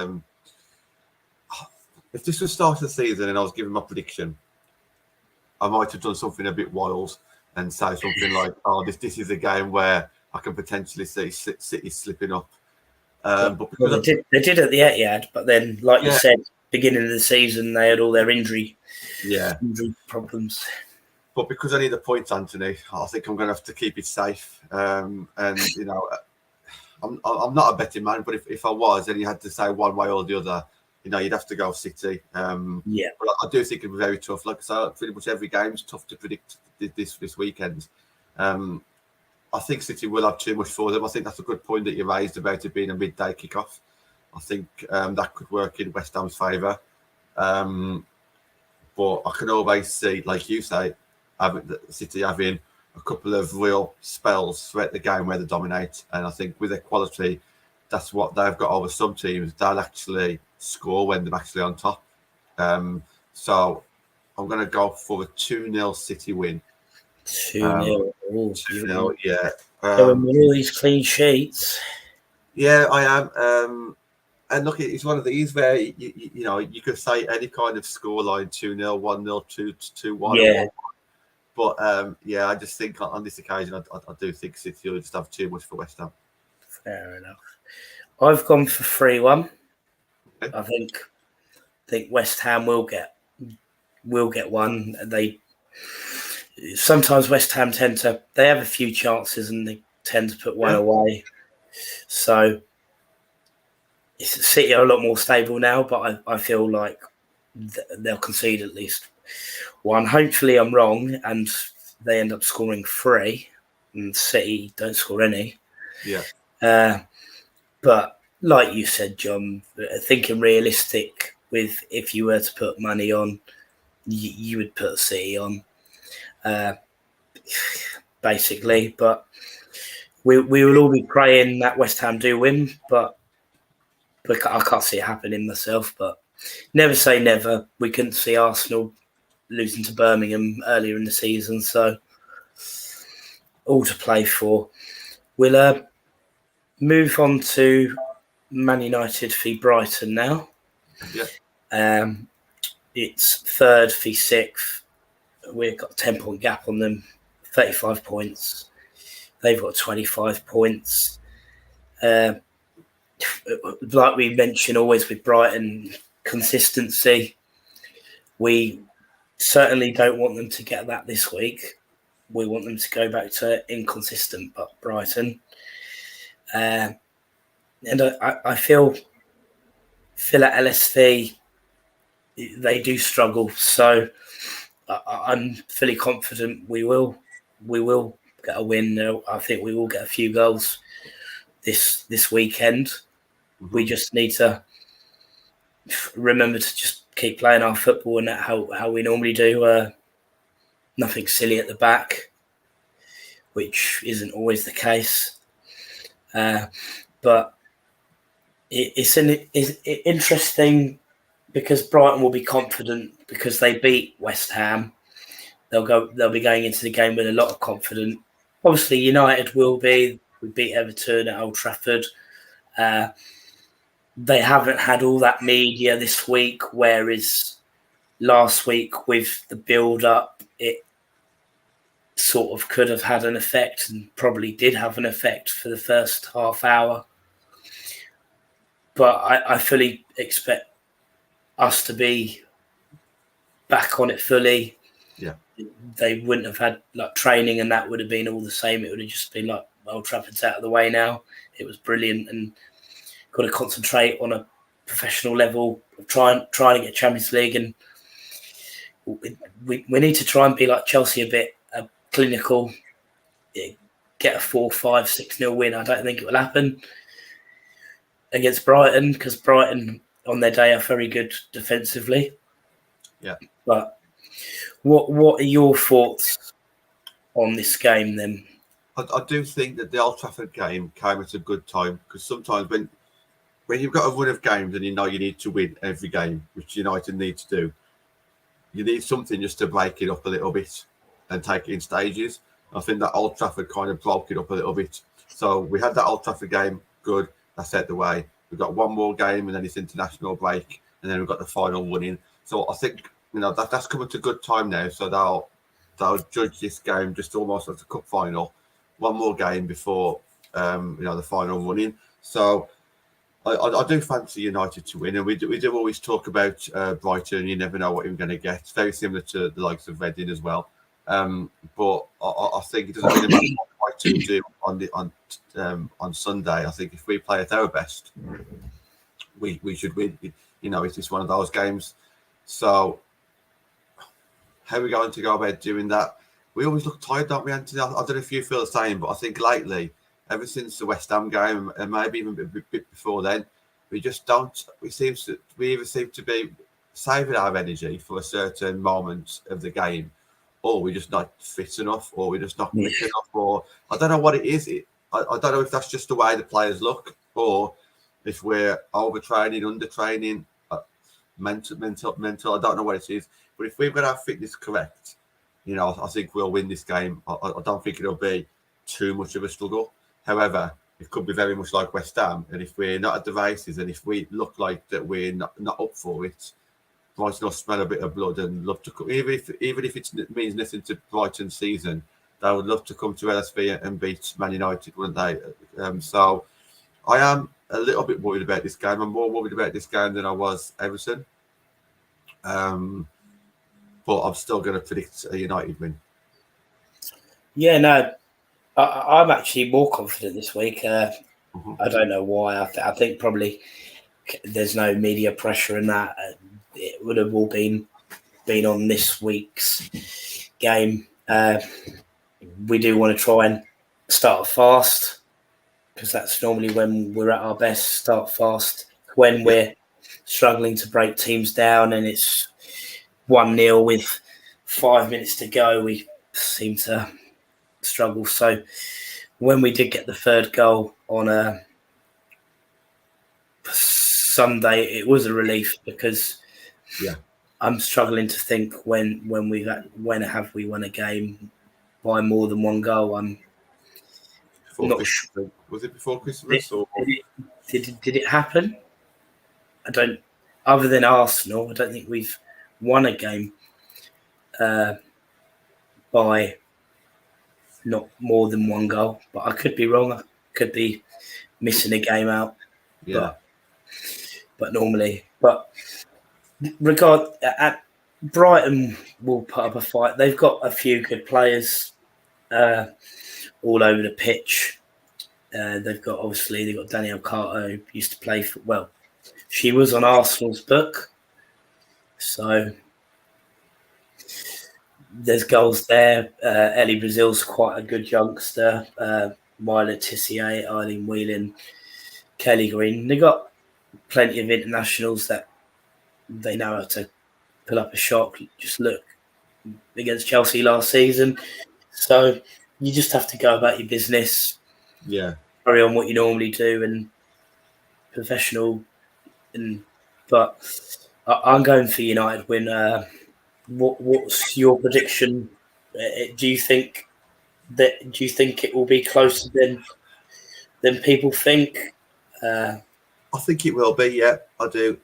if this was start of the season and I was giving my prediction, I might have done something a bit wild and say something like, "Oh, this is a game where I can potentially see City slipping up." But they did at the Etihad, but then, like you said, beginning of the season, they had all their injury problems. But because I need the points, Anthony, I think I'm going to have to keep it safe. I'm not a betting man, but if I was, and you had to say one way or the other, you'd have to go City. But I do think it'll be very tough. Like I said, pretty much every game is tough to predict this weekend. I think City will have too much for them. I think that's a good point that you raised about it being a midday kickoff. I think that could work in West Ham's favour. But I can always see, like you say, City having a couple of real spells throughout the game where they dominate. And I think with their quality, that's what they've got over some teams. They'll actually score when they're actually on top. So I'm going to go for a 2-0 City win. 2-0. 2-0, yeah. Going with all these clean sheets. Yeah, I am. And look, it's one of these where you could say any kind of scoreline: 2-0, 1-0, 2-1. Yeah. But I just think on this occasion, I do think City will just have too much for West Ham. Fair enough. I've gone for 3-1. Okay. I think West Ham will get one. Sometimes West Ham they have a few chances and they tend to put one away. So City are a lot more stable now, but I feel like they'll concede at least one. Hopefully I'm wrong and they end up scoring 3 and City don't score any. Yeah. But like you said, John, thinking realistic, if you were to put money on, you would put City on, basically. But we will all be praying that West Ham do win, but I can't see it happening myself. But never say never. We couldn't see Arsenal losing to Birmingham earlier in the season, so all to play for. We'll move on to Man United v Brighton now. Yeah. It's 3rd v 6th. We've got a 10-point gap on them, 35 points. They've got 25 points. Like we mentioned, always with Brighton, consistency. We certainly don't want them to get that this week. We want them to go back to inconsistent, but Brighton. And I feel at LSV, they do struggle. So I'm fully confident we will get a win. I think we will get a few goals this weekend. Mm-hmm. We just need to remember to just keep playing our football and how we normally do. Nothing silly at the back, which isn't always the case. But it's interesting because Brighton will be confident because they beat West Ham. They'll be going into the game with a lot of confidence. Obviously, United will be. We beat Everton at Old Trafford. They haven't had all that media this week, whereas last week with the build-up, it sort of could have had an effect and probably did have an effect for the first half hour. But I fully expect us to be back on it fully. Yeah. They wouldn't have had like training and that would have been all the same. It would have just been like Old Trafford's out of the way now. It was brilliant and got to concentrate on a professional level, trying to get Champions League, and we need to try and be like Chelsea a bit clinical, get a 4-5-6-0 win. I don't think it will happen against Brighton, because Brighton on their day are very good defensively. Yeah. But what are your thoughts on this game then? I do think that the Old Trafford game came at a good time, because sometimes when you've got a run of games and you know you need to win every game, which United need to do, you need something just to break it up a little bit and take it in stages. I think that Old Trafford kind of broke it up a little bit. So we had that Old Trafford game, good, that's out the way. We've got one more game and then it's international break, and then we've got the final one in. So I think that's come at a good time now. So they'll judge this game just almost as a cup final. One more game before the final run in. So I do fancy United to win, and we do always talk about Brighton. You never know what you're going to get. It's very similar to the likes of Reading as well. But I think it doesn't really matter what Brighton do on Sunday. I think if we play at our best, we should win. It's just one of those games. So how are we going to go about doing that? We always look tired, don't we, Anthony? I don't know if you feel the same, but I think lately, ever since the West Ham game, and maybe even a bit before then, we just don't. We either seem to be saving our energy for a certain moment of the game, or we're just not fit enough, or we're just not quick enough, or I don't know what it is. I don't know if that's just the way the players look, or if we're overtraining, undertraining, mental. I don't know what it is, but if we've got our fitness correct, I think we'll win this game. I don't think it'll be too much of a struggle. However, it could be very much like West Ham, and if we're not at the races, and if we look like that we're not up for it, Brighton will smell a bit of blood and love to come. Even if it means nothing to Brighton's season, they would love to come to LSV and beat Man United, wouldn't they? So I am a little bit worried about this game. I'm more worried about this game than I was Everton. But I'm still going to predict a United win. Yeah, no, I'm actually more confident this week. I don't know why. I think probably there's no media pressure in that. It would have all been on this week's game. We do want to try and start fast, because that's normally when we're at our best. Start fast when we're struggling to break teams down, and it's 1-0 with 5 minutes to go. We seem to struggle. So when we did get the third goal on a Sunday, it was a relief, because I'm struggling to think when have we won a game by more than one goal. I'm not sure. Was it before Christmas? Did it happen? I don't. Other than Arsenal, I don't think we've won a game by not more than one goal. But I could be wrong. I could be missing a game out. Yeah. But normally, at Brighton will put up a fight. They've got a few good players all over the pitch. They've got Danielle Carter, who used to play for. Well, she was on Arsenal's book, so there's goals there. Ellie Brazil's quite a good youngster. Myla Tissier, Eileen Whelan, Kelly Green. They got plenty of internationals that they know how to pull up a shot. Just look against Chelsea last season. So you just have to go about your business. Yeah. Carry on what you normally do and professional. But I'm going for United win. What's your prediction? Do you think it will be closer than people think? I think it will be. Yeah, I do.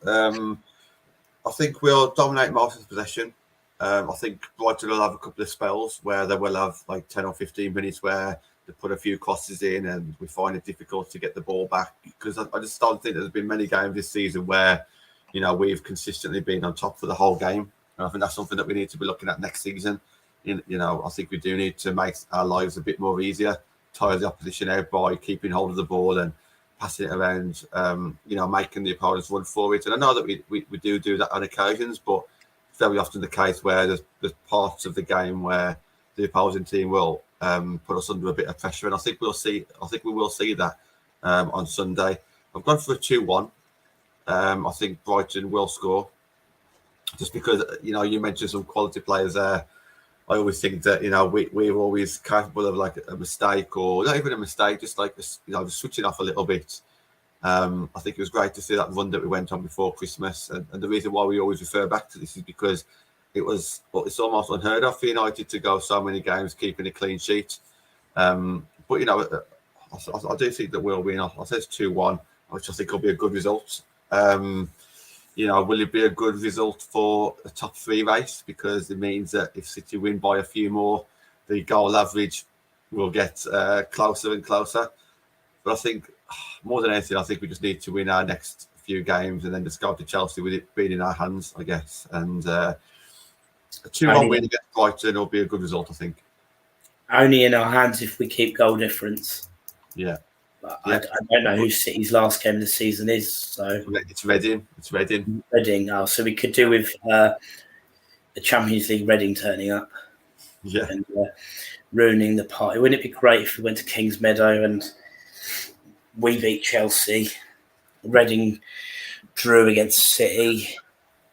I think we'll dominate most of the possession. I think Brighton will have a couple of spells where they will have like 10 or 15 minutes where they put a few crosses in and we find it difficult to get the ball back, because I just don't think there's been many games this season where we've consistently been on top for the whole game. And I think that's something that we need to be looking at next season. I think we do need to make our lives a bit more easier, tire the opposition out by keeping hold of the ball and passing it around, making the opponents run for it. And I know that we do that on occasions, but it's very often the case where there's parts of the game where the opposing team will put us under a bit of pressure, and I think we will see that on Sunday. I've gone for a 2-1. I think Brighton will score, just because you mentioned some quality players there. I always think that we're always capable of like a mistake, or not even a mistake, just like just switching off a little bit. I think it was great to see that run that we went on before Christmas, and the reason why we always refer back to this is because it's almost unheard of for United to go so many games keeping a clean sheet. But I do think that we'll win. I say it's 2-1, which I think will be a good result. Will it be a good result for a top 3 race? Because it means that if City win by a few more, the goal average will get closer and closer. But I think more than anything, I think we just need to win our next few games and then just go to Chelsea with it being in our hands, I guess. And a 2-1 win against Brighton will be a good result, I think. Only in our hands if we keep goal difference. Yeah. I don't know who City's last game of the season is. So it's Reading. Reading. Oh, so we could do with the Champions League Reading turning up. Yeah. And ruining the party. Wouldn't it be great if we went to Kings Meadow and we beat Chelsea, Reading drew against City,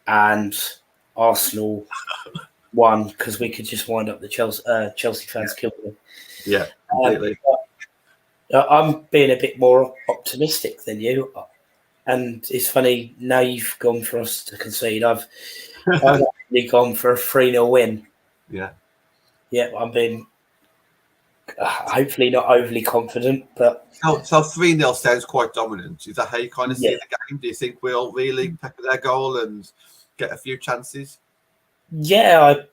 and Arsenal won, because we could just wind up the Chelsea fans killing them. Yeah, completely. I'm being a bit more optimistic than you, and it's funny now you've gone for us to concede. I've actually gone for a 3-0 win. Yeah. I'm being hopefully not overly confident, but so 3-0 sounds quite dominant. Is that how you kind of see the game? Do you think we'll really pepper their goal and get a few chances? Yeah, I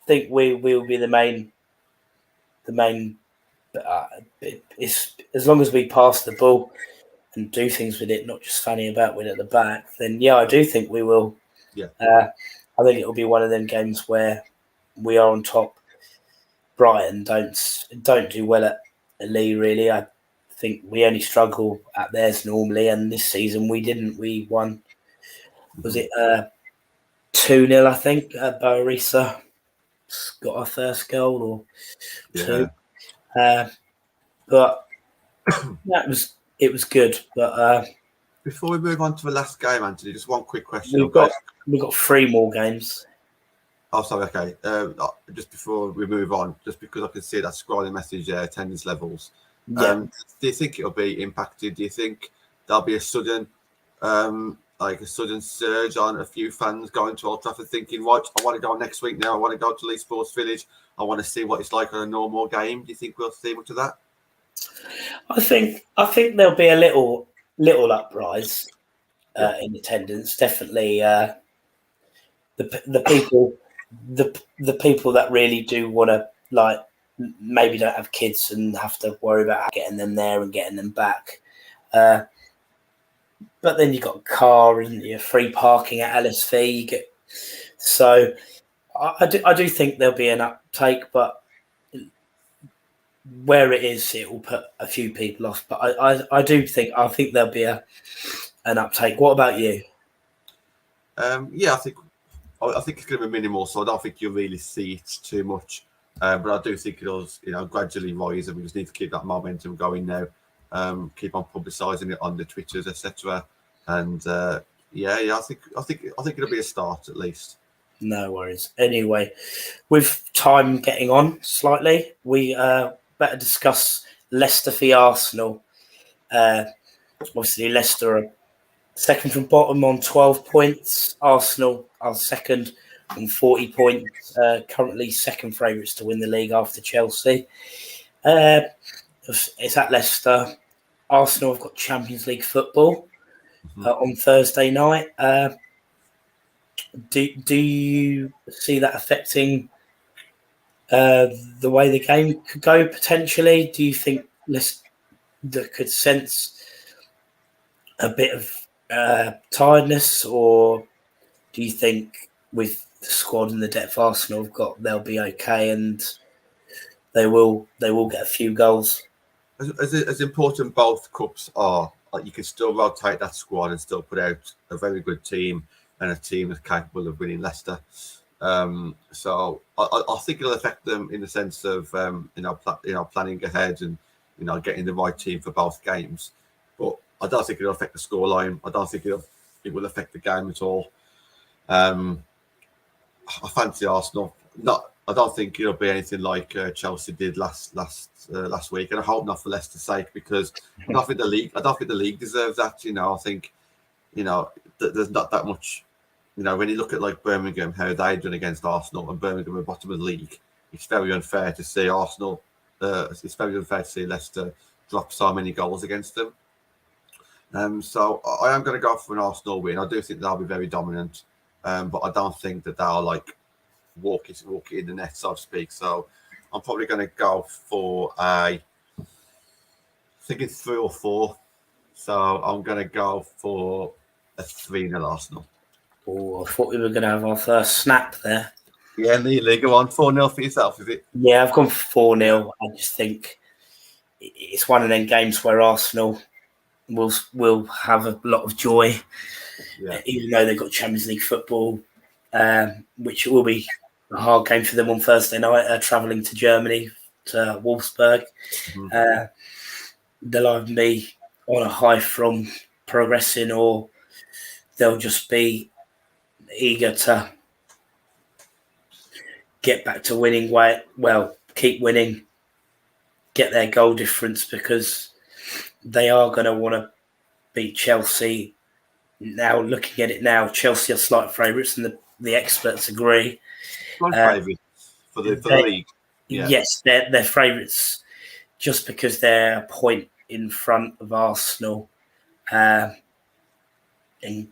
think we will be the main. It's as long as we pass the ball and do things with it, not just fanning about with it at the back, then I do think we will. Yeah. I think it will be one of them games where we are on top. Brighton don't do well at Lee, really. I think we only struggle at theirs normally, and this season we didn't. We won. Was it 2-0? I think Barisa got our first goal, or 2. But it was good. But before we move on to the last game, Anthony, just one quick question. We've got 3 more games. Oh, sorry. Okay. Just before we move on, just because I can see that scrolling message there, attendance levels. Yeah. Do you think it'll be impacted? Do you think there'll be a sudden surge on a few fans going to Old Trafford thinking, right, I want to go next week now. I want to go to Leeds Sports Village. I want to see what it's like on a normal game. Do you think we'll see much of that? I think there'll be a little uprise in attendance. Definitely, the people that really do want to, maybe don't have kids and have to worry about getting them there and getting them back. But then you've got a car and you're free parking at LSV. So I do think there'll be an uptake, but where it is, it will put a few people off. But I think there'll be an uptake. What about you? I think it's going to be minimal, so I don't think you'll really see it too much. But I do think it'll, gradually rise, and we just need to keep that momentum going now. Keep on publicising it on the Twitters, etc. And I think it'll be a start at least. No worries. Anyway, with time getting on slightly, we better discuss Leicester v Arsenal. Obviously, Leicester are second from bottom on 12 points. Arsenal are second on 40 points. Currently second favourites to win the league after Chelsea. It's at Leicester. Arsenal have got Champions League football on Thursday night. Do you see that affecting the way the game could go potentially? Do you think Leicester could sense a bit of tiredness, or do you think with the squad and the depth Arsenal have got, they'll be okay and they will get a few goals? As important both cups are, you can still rotate that squad and still put out a very good team and a team that's capable of winning Leicester. So I think it'll affect them in the sense of planning ahead and getting the right team for both games. But I don't think it'll affect the scoreline. I don't think it will affect the game at all. I fancy Arsenal. I don't think it'll be anything like Chelsea did last week, and I hope not for Leicester's sake, because I don't think the league deserves that. I think there's not that much. When you look at like Birmingham, how they've done against Arsenal, and Birmingham at the bottom of the league, it's very unfair to see Arsenal. It's very unfair to see Leicester drop so many goals against them. So I am going to go for an Arsenal win. I do think they'll be very dominant, but I don't think that they'll like walk it in the net, so to speak. So I'm probably going to go for I think it's 3 or 4. So I'm going to go for a 3-0 Arsenal. Oh, I thought we were going to have our first snap there. Yeah, nearly. Go on, 4-0 for yourself, is it? Yeah, I've gone for 4-0. I just think it's one of them games where Arsenal will have a lot of joy, even though they've got Champions League football, which will be a hard game for them on Thursday night, travelling to Germany, to Wolfsburg. Mm-hmm. They'll either be on a high from progressing, or they'll just be eager to get back to winning. Keep winning, get their goal difference, because they are going to want to beat Chelsea. Now, looking at it now, Chelsea are slight favourites, and the experts agree. Favourites for the league. Yeah. Yes, they're favourites just because they're a point in front of Arsenal. And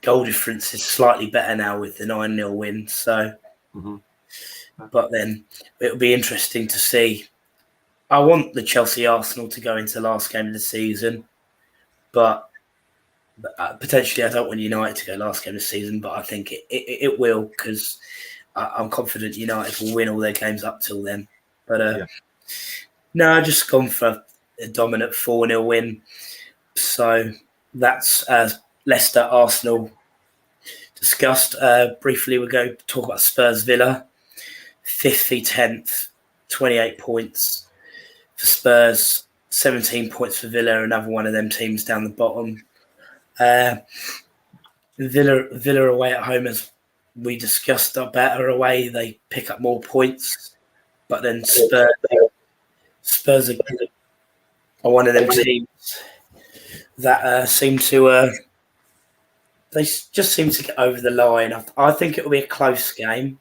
goal difference is slightly better now with the 9-0 win. So, But then it'll be interesting to see. I want the Chelsea-Arsenal to go into the last game of the season, but potentially I don't want United to go last game of the season, but I think it will, because I'm confident United will win all their games up till then. But no, I just gone for a dominant 4-0 win. So that's Leicester-Arsenal discussed. Briefly, we're going to talk about Spurs-Villa. 5th v 10th, 28 points for Spurs, 17 points for Villa, another one of them teams down the bottom. Villa away at home, as we discussed, are better away. They pick up more points. But then Spurs are one of them teams that seem to they just seem to get over the line. I think it will be a close game.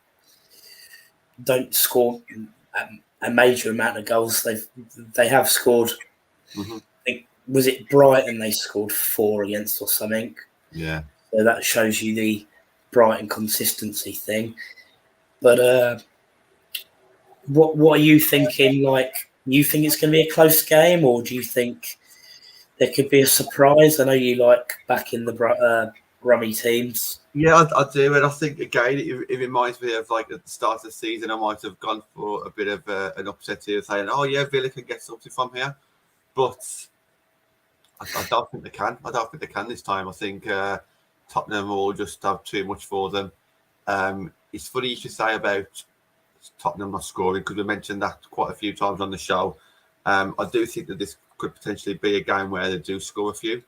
Don't score a major amount of goals. They have scored. Mm-hmm. I think, was it Brighton they scored 4 against or something? Yeah. So that shows you the Brighton consistency thing. But what are you thinking? Like, you think it's going to be a close game, or do you think there could be a surprise? I know you like back in the rummy teams. Yeah, I do, and I think again it reminds me of like at the start of the season. I might have gone for a bit of an upset here, saying, "Oh yeah, Villa can get something from here," but I don't think they can. I don't think they can this time. I think Tottenham will just have too much for them. It's funny you should say about Tottenham not scoring, because we mentioned that quite a few times on the show. I do think that this could potentially be a game where they do score a few.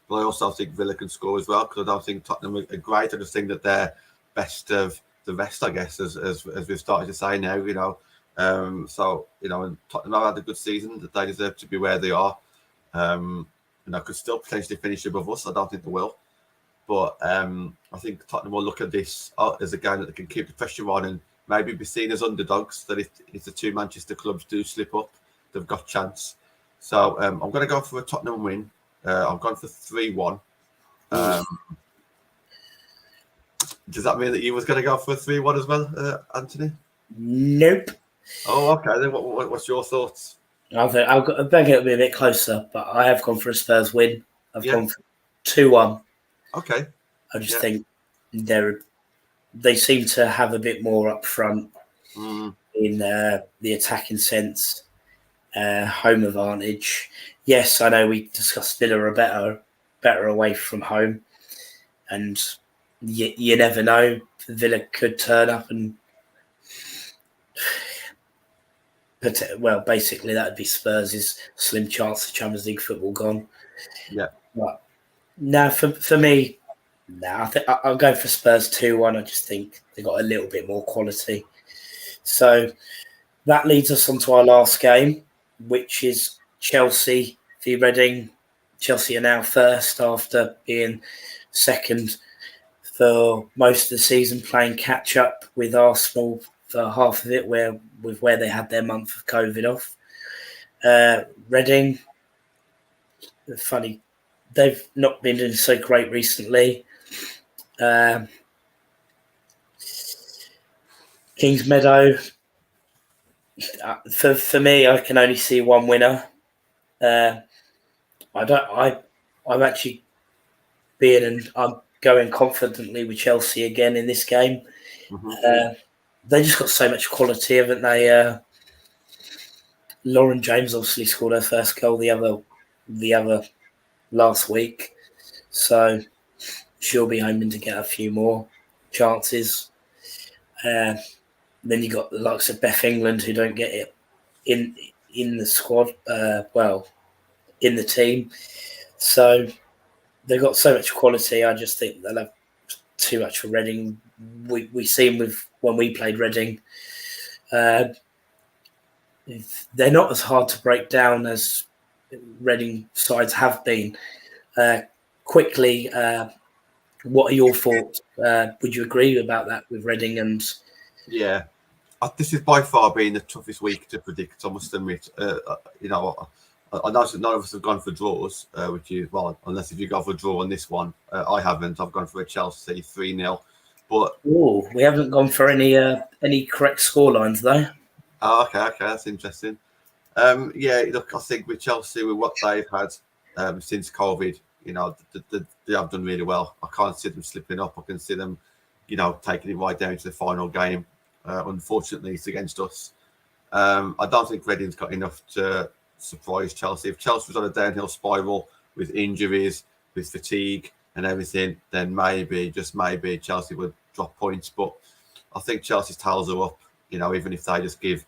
But I also think Villa can score as well, because I don't think Tottenham are great. I just think that they're best of the rest, I guess, as we've started to say now. And Tottenham have had a good season, that they deserve to be where they are. Could still potentially finish above us. I don't think they will, but I think Tottenham will look at this as a game that they can keep the pressure on and maybe be seen as underdogs. That if the two Manchester clubs do slip up, they've got a chance. So I'm going to go for a Tottenham win. I've gone for 3-1. Does that mean that you was going to go for a 3-1 as well, Anthony? Nope. Oh, okay. Then what's your thoughts? I think it'll be a bit closer, but I have gone for a Spurs win. I've gone for 2-1. Okay. I just think they seem to have a bit more up front in the attacking sense. Home advantage. Yes, I know we discussed Villa are better away from home, and you never know. Villa could turn up and, basically that would be Spurs' slim chance of Champions League football gone. Yeah. But now, for me, I think I'll go for Spurs 2-1. I just think they got a little bit more quality. So that leads us on to our last game, which is Chelsea v Reading. Chelsea are now first after being second for most of the season, playing catch up with Arsenal for half of it, where they had their month of COVID off. Reading, funny, they've not been doing so great recently. Kings Meadow, for me, I can only see one winner. I'm actually I'm going confidently with Chelsea again in this game. Mm-hmm. They just got so much quality, haven't they? Lauren James obviously scored her first goal the other last week, so she'll be hoping to get a few more chances. Then you got the likes of Beth England, who don't get it in the squad, in the team. So they've got so much quality. I just think they'll have too much for Reading. We seen with when we played Reading. They're not as hard to break down as Reading sides have been. Quickly, what are your thoughts? Would you agree about that with Reading? And yeah, this is by far been the toughest week to predict. I must admit, I know that none of us have gone for draws, which is unless if you go for a draw on this one, I haven't. I've gone for a Chelsea 3-0. But we haven't gone for any correct scorelines though. Okay, that's interesting. Look, I think with Chelsea, with what they've had since COVID, they have done really well. I can't see them slipping up. I can see them, taking it right down to the final game. Unfortunately, it's against us. I don't think Reading's got enough to surprise Chelsea. If Chelsea was on a downhill spiral with injuries, with fatigue and everything, then maybe, just maybe, Chelsea would drop points. But I think Chelsea's tails are up. Even if they just give,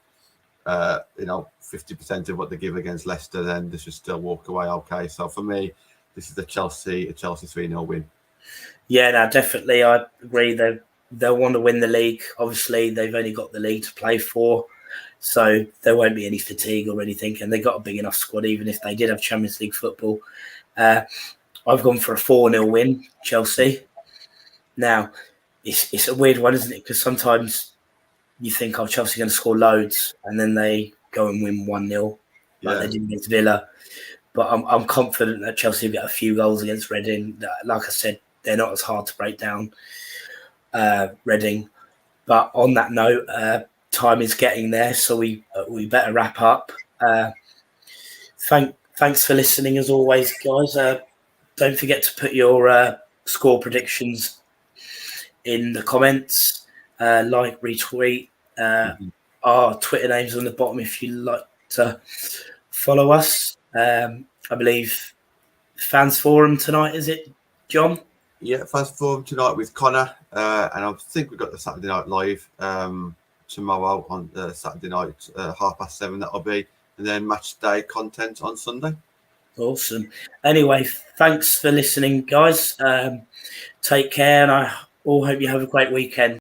50% of what they give against Leicester, then they should still walk away okay. So for me, this is a Chelsea 3-0 win. Yeah, no, definitely. I agree. They'll want to win the league. Obviously, they've only got the league to play for, so there won't be any fatigue or anything. And they've got a big enough squad, even if they did have Champions League football. I've gone for a 4-0 win, Chelsea. Now, it's a weird one, isn't it? Because sometimes you think, Chelsea are going to score loads, and then they go and win 1-0, like they did against Villa. But I'm confident that Chelsea will get a few goals against Reading. Like I said, they're not as hard to break down, Reading. But on that note, time is getting there, so we better wrap up. Thanks for listening as always, guys. Don't forget to put your score predictions in the comments. Like, retweet. Our Twitter names on the bottom if you'd like to follow us. I believe Fans Forum tonight, is it, John? Yeah, Fans Forum tonight with Connor. And I think we've got the Saturday Night Live tomorrow on Saturday night, 7:30 that'll be. And then match day content on Sunday. Awesome. Anyway, thanks for listening, guys. Take care, and I all hope you have a great weekend.